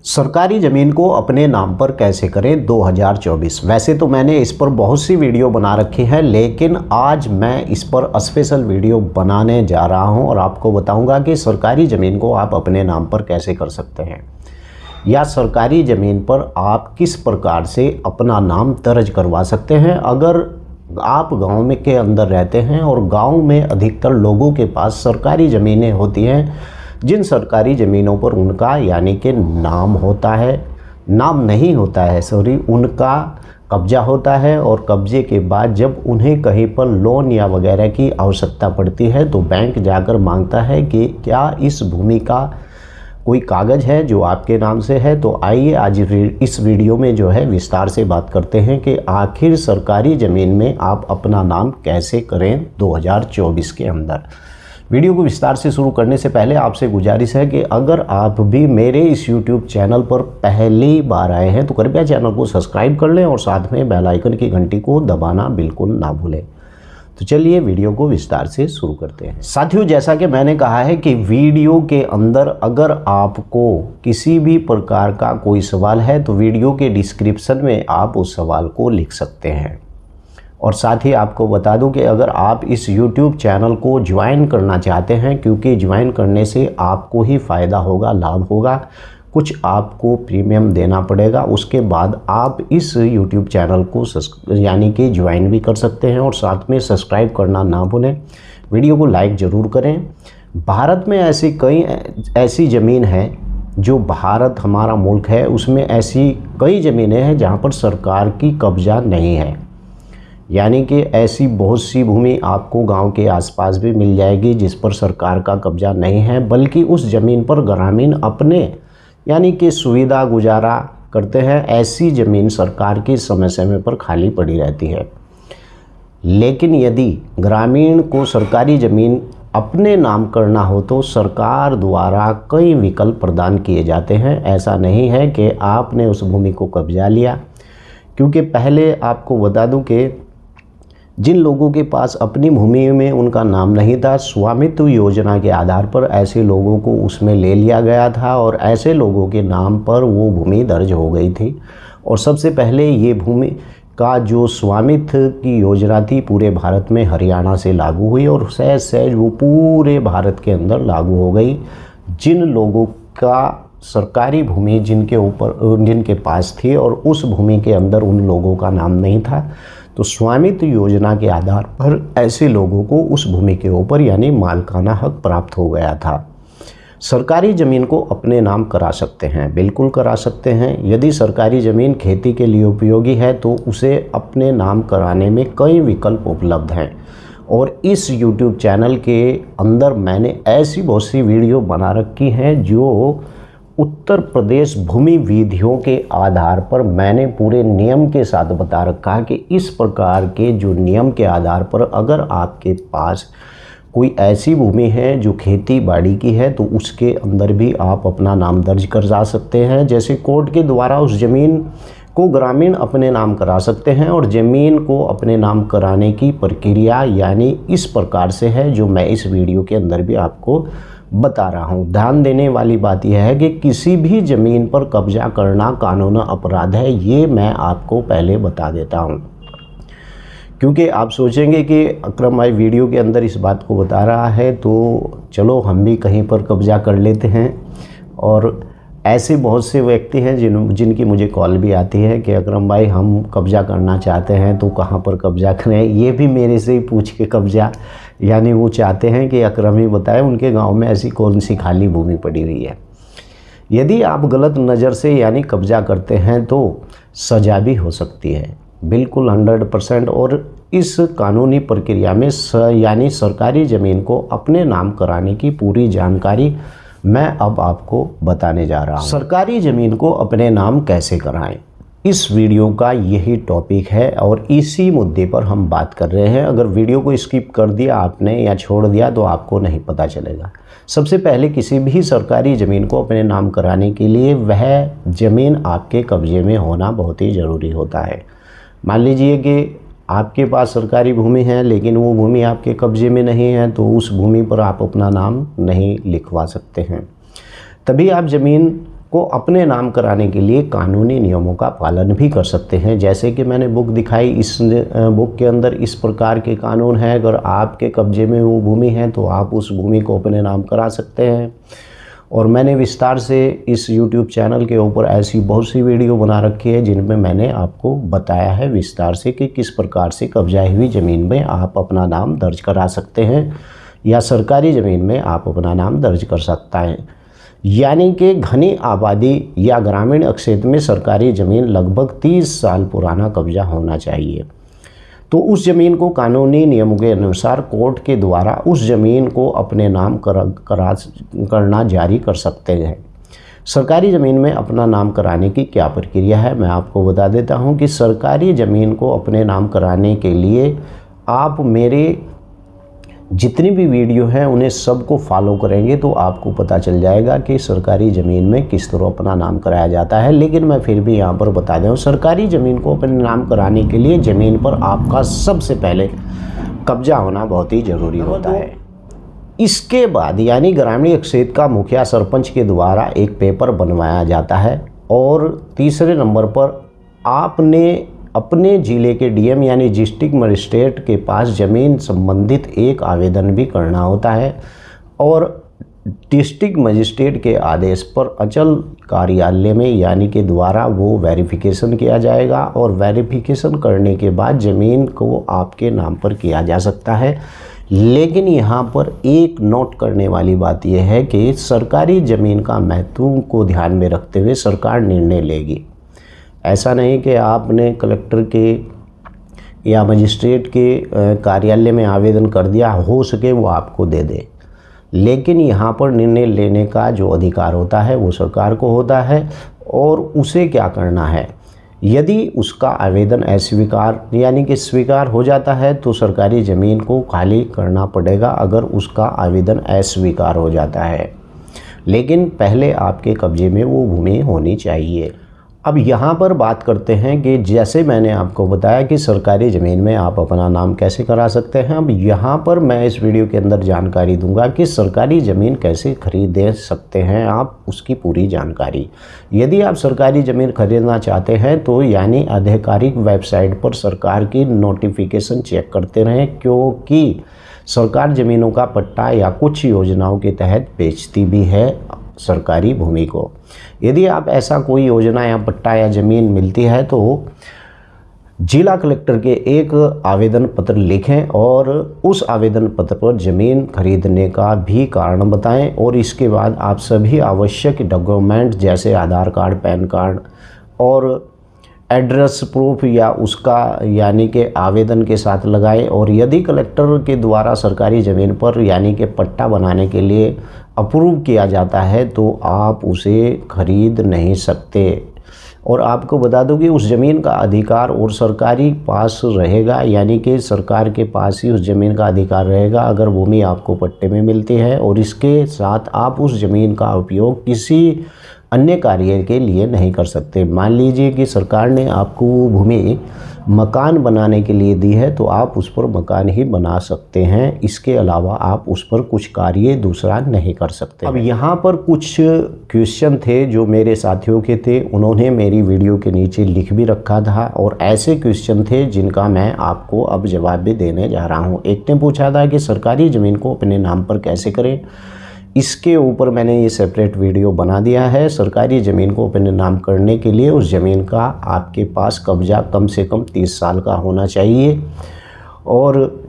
सरकारी ज़मीन को अपने नाम पर कैसे करें 2024। वैसे तो मैंने इस पर बहुत सी वीडियो बना रखी है, लेकिन आज मैं इस पर स्पेशल वीडियो बनाने जा रहा हूं और आपको बताऊंगा कि सरकारी ज़मीन को आप अपने नाम पर कैसे कर सकते हैं, या सरकारी ज़मीन पर आप किस प्रकार से अपना नाम दर्ज करवा सकते हैं। अगर आप गांव में के अंदर रहते हैं और गांव में अधिकतर लोगों के पास सरकारी ज़मीनें होती हैं, जिन सरकारी ज़मीनों पर उनका यानी कि नाम होता है, नाम नहीं होता है सॉरी, उनका कब्जा होता है, और कब्जे के बाद जब उन्हें कहीं पर लोन या वगैरह की आवश्यकता पड़ती है तो बैंक जाकर मांगता है कि क्या इस भूमि का कोई कागज़ है जो आपके नाम से है। तो आइए आज इस वीडियो में जो है विस्तार से बात करते हैं कि आखिर सरकारी ज़मीन में आप अपना नाम कैसे करें 2024 के अंदर। वीडियो को विस्तार से शुरू करने से पहले आपसे गुजारिश है कि अगर आप भी मेरे इस YouTube चैनल पर पहली बार आए हैं तो कृपया चैनल को सब्सक्राइब कर लें और साथ में बेल आइकन की घंटी को दबाना बिल्कुल ना भूलें। तो चलिए वीडियो को विस्तार से शुरू करते हैं। साथियों, जैसा कि मैंने कहा है कि वीडियो के अंदर अगर आपको किसी भी प्रकार का कोई सवाल है तो वीडियो के डिस्क्रिप्शन में आप उस सवाल को लिख सकते हैं। और साथ ही आपको बता दूं कि अगर आप इस YouTube चैनल को ज्वाइन करना चाहते हैं, क्योंकि ज्वाइन करने से आपको ही फ़ायदा होगा, लाभ होगा, कुछ आपको प्रीमियम देना पड़ेगा, उसके बाद आप इस YouTube चैनल को यानी कि ज्वाइन भी कर सकते हैं और साथ में सब्सक्राइब करना ना भूलें। वीडियो को लाइक ज़रूर करें। भारत में ऐसी ज़मीन है, जो भारत हमारा मुल्क है उसमें ऐसी कई ज़मीनें हैं जहाँ पर सरकार की कब्जा नहीं है, यानी कि ऐसी बहुत सी भूमि आपको गांव के आसपास भी मिल जाएगी जिस पर सरकार का कब्जा नहीं है, बल्कि उस ज़मीन पर ग्रामीण अपने यानी कि सुविधा गुजारा करते हैं। ऐसी ज़मीन सरकार की समय समय पर खाली पड़ी रहती है। लेकिन यदि ग्रामीण को सरकारी ज़मीन अपने नाम करना हो तो सरकार द्वारा कई विकल्प प्रदान किए जाते हैं। ऐसा नहीं है कि आपने उस भूमि को कब्जा लिया, क्योंकि पहले आपको बता दूं कि जिन लोगों के पास अपनी भूमि में उनका नाम नहीं था, स्वामित्व योजना के आधार पर ऐसे लोगों को उसमें ले लिया गया था और ऐसे लोगों के नाम पर वो भूमि दर्ज हो गई थी। और सबसे पहले ये भूमि का जो स्वामित्व की योजना थी पूरे भारत में हरियाणा से लागू हुई और सहज सहज वो पूरे भारत के अंदर लागू हो गई। जिन लोगों का सरकारी भूमि जिनके पास थी और उस भूमि के अंदर उन लोगों का नाम नहीं था, तो स्वामित्व योजना के आधार पर ऐसे लोगों को उस भूमि के ऊपर यानी मालिकाना हक प्राप्त हो गया था। सरकारी ज़मीन को अपने नाम करा सकते हैं, बिल्कुल करा सकते हैं। यदि सरकारी ज़मीन खेती के लिए उपयोगी है तो उसे अपने नाम कराने में कई विकल्प उपलब्ध हैं, और इस YouTube चैनल के अंदर मैंने ऐसी बहुत सी वीडियो बना रखी हैं जो उत्तर प्रदेश भूमि विधियों के आधार पर मैंने पूरे नियम के साथ बता रखा है कि इस प्रकार के जो नियम के आधार पर अगर आपके पास कोई ऐसी भूमि है जो खेती बाड़ी की है तो उसके अंदर भी आप अपना नाम दर्ज कर जा सकते हैं। जैसे कोर्ट के द्वारा उस ज़मीन को ग्रामीण अपने नाम करा सकते हैं, और ज़मीन को अपने नाम कराने की प्रक्रिया यानी इस प्रकार से है जो मैं इस वीडियो के अंदर भी आपको बता रहा हूँ। ध्यान देने वाली बात यह है कि किसी भी ज़मीन पर कब्जा करना कानूनी अपराध है, ये मैं आपको पहले बता देता हूँ, क्योंकि आप सोचेंगे कि अकरम भाई वीडियो के अंदर इस बात को बता रहा है तो चलो हम भी कहीं पर कब्जा कर लेते हैं। और ऐसे बहुत से व्यक्ति हैं जिनकी मुझे कॉल भी आती है कि अकरम भाई हम कब्जा करना चाहते हैं तो कहाँ पर कब्जा करें। ये भी मेरे से ही पूछ के कब्जा, यानी वो चाहते हैं कि अकरम ही बताए उनके गांव में ऐसी कौन सी खाली भूमि पड़ी हुई है। यदि आप गलत नज़र से यानी कब्जा करते हैं तो सज़ा भी हो सकती है, बिल्कुल 100%। और इस कानूनी प्रक्रिया में यानी सरकारी ज़मीन को अपने नाम कराने की पूरी जानकारी मैं अब आपको बताने जा रहा हूँ। सरकारी ज़मीन को अपने नाम कैसे कराएं, इस वीडियो का यही टॉपिक है और इसी मुद्दे पर हम बात कर रहे हैं। अगर वीडियो को स्किप कर दिया आपने या छोड़ दिया तो आपको नहीं पता चलेगा। सबसे पहले किसी भी सरकारी ज़मीन को अपने नाम कराने के लिए वह ज़मीन आपके कब्जे में होना बहुत ही ज़रूरी होता है। मान लीजिए कि आपके पास सरकारी भूमि है लेकिन वो भूमि आपके कब्जे में नहीं है, तो उस भूमि पर आप अपना नाम नहीं लिखवा सकते हैं। तभी आप ज़मीन को अपने नाम कराने के लिए कानूनी नियमों का पालन भी कर सकते हैं। जैसे कि मैंने बुक दिखाई, इस बुक के अंदर इस प्रकार के कानून हैं। अगर आपके कब्जे में वो भूमि है तो आप उस भूमि को अपने नाम करा सकते हैं। और मैंने विस्तार से इस YouTube चैनल के ऊपर ऐसी बहुत सी वीडियो बना रखी है जिनमें मैंने आपको बताया है विस्तार से कि किस प्रकार से कब्जाई हुई ज़मीन में आप अपना नाम दर्ज करा सकते हैं या सरकारी ज़मीन में आप अपना नाम दर्ज कर सकता है। यानी कि घनी आबादी या ग्रामीण क्षेत्र में सरकारी ज़मीन लगभग 30 साल पुराना कब्जा होना चाहिए। तो उस ज़मीन को कानूनी नियमों के अनुसार कोर्ट के द्वारा उस ज़मीन को अपने नाम करना जारी कर सकते हैं। सरकारी ज़मीन में अपना नाम कराने की क्या प्रक्रिया है, मैं आपको बता देता हूं कि सरकारी ज़मीन को अपने नाम कराने के लिए आप मेरे जितनी भी वीडियो हैं उन्हें सबको फॉलो करेंगे तो आपको पता चल जाएगा कि सरकारी ज़मीन में किस तरह अपना नाम कराया जाता है। लेकिन मैं फिर भी यहाँ पर बता दूँ, सरकारी ज़मीन को अपने नाम कराने के लिए ज़मीन पर आपका सबसे पहले कब्जा होना बहुत ही ज़रूरी होता है। इसके बाद यानी ग्रामीण क्षेत्र का मुखिया सरपंच के द्वारा एक पेपर बनवाया जाता है। और तीसरे नंबर पर आपने अपने ज़िले के डीएम यानी डिस्ट्रिक्ट मजिस्ट्रेट के पास ज़मीन संबंधित एक आवेदन भी करना होता है। और डिस्ट्रिक्ट मजिस्ट्रेट के आदेश पर अचल कार्यालय में यानी के द्वारा वो वेरिफिकेशन किया जाएगा और वेरिफिकेशन करने के बाद ज़मीन को आपके नाम पर किया जा सकता है। लेकिन यहाँ पर एक नोट करने वाली बात यह है कि सरकारी ज़मीन का महत्व को ध्यान में रखते हुए सरकार निर्णय लेगी। ऐसा नहीं कि आपने कलेक्टर के या मजिस्ट्रेट के कार्यालय में आवेदन कर दिया, हो सके वो आपको दे दे। लेकिन यहाँ पर निर्णय लेने का जो अधिकार होता है वो सरकार को होता है। और उसे क्या करना है, यदि उसका आवेदन अस्वीकार यानी कि स्वीकार हो जाता है तो सरकारी ज़मीन को खाली करना पड़ेगा अगर उसका आवेदन अस्वीकार हो जाता है। लेकिन पहले आपके कब्जे में वो भूमि होनी चाहिए। अब यहाँ पर बात करते हैं कि जैसे मैंने आपको बताया कि सरकारी ज़मीन में आप अपना नाम कैसे करा सकते हैं। अब यहाँ पर मैं इस वीडियो के अंदर जानकारी दूंगा कि सरकारी ज़मीन कैसे खरीद सकते हैं आप, उसकी पूरी जानकारी। यदि आप सरकारी ज़मीन खरीदना चाहते हैं तो यानी आधिकारिक वेबसाइट पर सरकार की नोटिफिकेशन चेक करते रहें, क्योंकि सरकार ज़मीनों का पट्टा या कुछ योजनाओं के तहत बेचती भी है सरकारी भूमि को। यदि आप ऐसा कोई योजना या पट्टा या ज़मीन मिलती है तो जिला कलेक्टर के एक आवेदन पत्र लिखें और उस आवेदन पत्र पर ज़मीन खरीदने का भी कारण बताएं। और इसके बाद आप सभी आवश्यक डॉक्यूमेंट जैसे आधार कार्ड, पैन कार्ड और एड्रेस प्रूफ या उसका यानी कि आवेदन के साथ लगाएं। और यदि कलेक्टर के द्वारा सरकारी ज़मीन पर यानी कि पट्टा बनाने के लिए अप्रूव किया जाता है तो आप उसे खरीद नहीं सकते। और आपको बता दूं कि उस ज़मीन का अधिकार और सरकारी पास रहेगा, यानी कि सरकार के पास ही उस ज़मीन का अधिकार रहेगा अगर भूमि आपको पट्टे में मिलती है। और इसके साथ आप उस ज़मीन का उपयोग किसी अन्य कार्य के लिए नहीं कर सकते। मान लीजिए कि सरकार ने आपको वो भूमि मकान बनाने के लिए दी है तो आप उस पर मकान ही बना सकते हैं, इसके अलावा आप उस पर कुछ कार्य दूसरा नहीं कर सकते। अब यहाँ पर कुछ क्वेश्चन थे जो मेरे साथियों के थे, उन्होंने मेरी वीडियो के नीचे लिख भी रखा था और ऐसे क्वेश्चन थे जिनका मैं आपको अब जवाब भी देने जा रहा हूँ। एक ने पूछा था कि सरकारी ज़मीन को अपने नाम पर कैसे करें, इसके ऊपर मैंने ये सेपरेट वीडियो बना दिया है। सरकारी ज़मीन को अपने नाम करने के लिए उस ज़मीन का आपके पास कब्जा कम से कम 30 साल का होना चाहिए और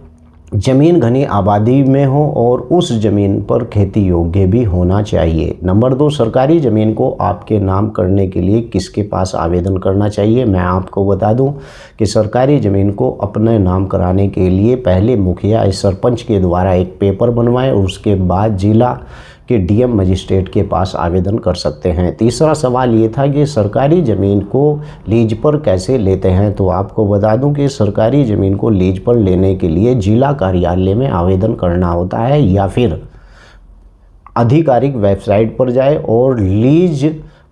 ज़मीन घनी आबादी में हो और उस ज़मीन पर खेती योग्य भी होना चाहिए। नंबर 2, सरकारी ज़मीन को आपके नाम करने के लिए किसके पास आवेदन करना चाहिए। मैं आपको बता दूं कि सरकारी ज़मीन को अपने नाम कराने के लिए पहले मुखिया सरपंच के द्वारा एक पेपर बनवाएं और उसके बाद जिला के डीएम मजिस्ट्रेट के पास आवेदन कर सकते हैं। तीसरा सवाल ये था कि सरकारी ज़मीन को लीज पर कैसे लेते हैं, तो आपको बता दूं कि सरकारी ज़मीन को लीज पर लेने के लिए जिला कार्यालय में आवेदन करना होता है या फिर आधिकारिक वेबसाइट पर जाए और लीज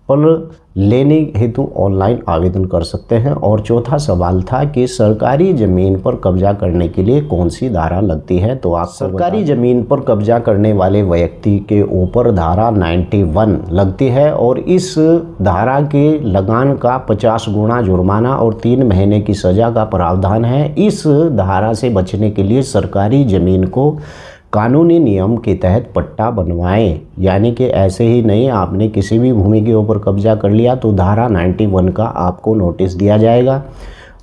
पर लेने हेतु ऑनलाइन आवेदन कर सकते हैं। और चौथा सवाल था कि सरकारी ज़मीन पर कब्जा करने के लिए कौन सी धारा लगती है। तो आप सरकारी ज़मीन पर कब्जा करने वाले व्यक्ति के ऊपर धारा 91 लगती है और इस धारा के लगान का 50 गुना जुर्माना और 3 महीने की सज़ा का प्रावधान है। इस धारा से बचने के लिए सरकारी ज़मीन को कानूनी नियम के तहत पट्टा बनवाएं, यानी कि ऐसे ही नहीं आपने किसी भी भूमि के ऊपर कब्जा कर लिया तो धारा 91 का आपको नोटिस दिया जाएगा।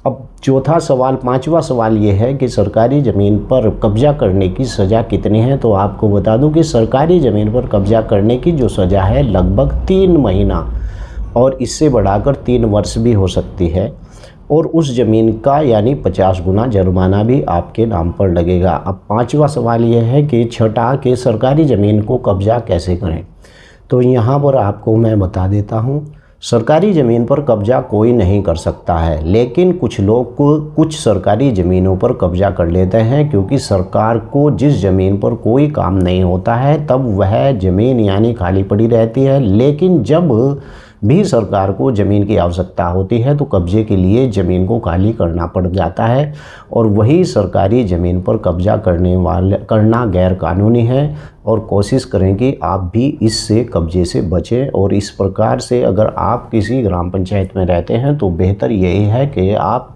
अब चौथा सवाल, पांचवा सवाल ये है कि सरकारी ज़मीन पर कब्जा करने की सज़ा कितनी है। तो आपको बता दूं कि सरकारी ज़मीन पर कब्जा करने की जो सज़ा है लगभग 3 महीना और इससे बढ़ाकर 3 वर्ष भी हो सकती है और उस ज़मीन का यानी 50 गुना जुर्माना भी आपके नाम पर लगेगा। अब पांचवा सवाल यह है कि छठा के सरकारी ज़मीन को कब्जा कैसे करें। तो यहाँ पर आपको मैं बता देता हूँ, सरकारी ज़मीन पर कब्जा कोई नहीं कर सकता है, लेकिन कुछ लोग कुछ सरकारी ज़मीनों पर कब्जा कर लेते हैं क्योंकि सरकार को जिस ज़मीन पर कोई काम नहीं होता है तब वह ज़मीन यानी खाली पड़ी रहती है, लेकिन जब भी सरकार को ज़मीन की आवश्यकता होती है तो कब्जे के लिए ज़मीन को खाली करना पड़ जाता है और वही सरकारी ज़मीन पर कब्जा करना गैर कानूनी है। और कोशिश करें कि आप भी इससे कब्जे से बचें। और इस प्रकार से अगर आप किसी ग्राम पंचायत में रहते हैं तो बेहतर यही है कि आप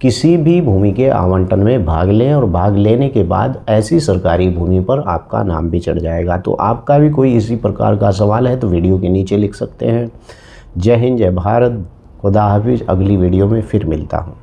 किसी भी भूमि के आवंटन में भाग लें और भाग लेने के बाद ऐसी सरकारी भूमि पर आपका नाम भी चढ़ जाएगा। तो आपका भी कोई इसी प्रकार का सवाल है तो वीडियो के नीचे लिख सकते हैं। जय हिंद, जय भारत, खुदा हाफिज़। अगली वीडियो में फिर मिलता हूँ।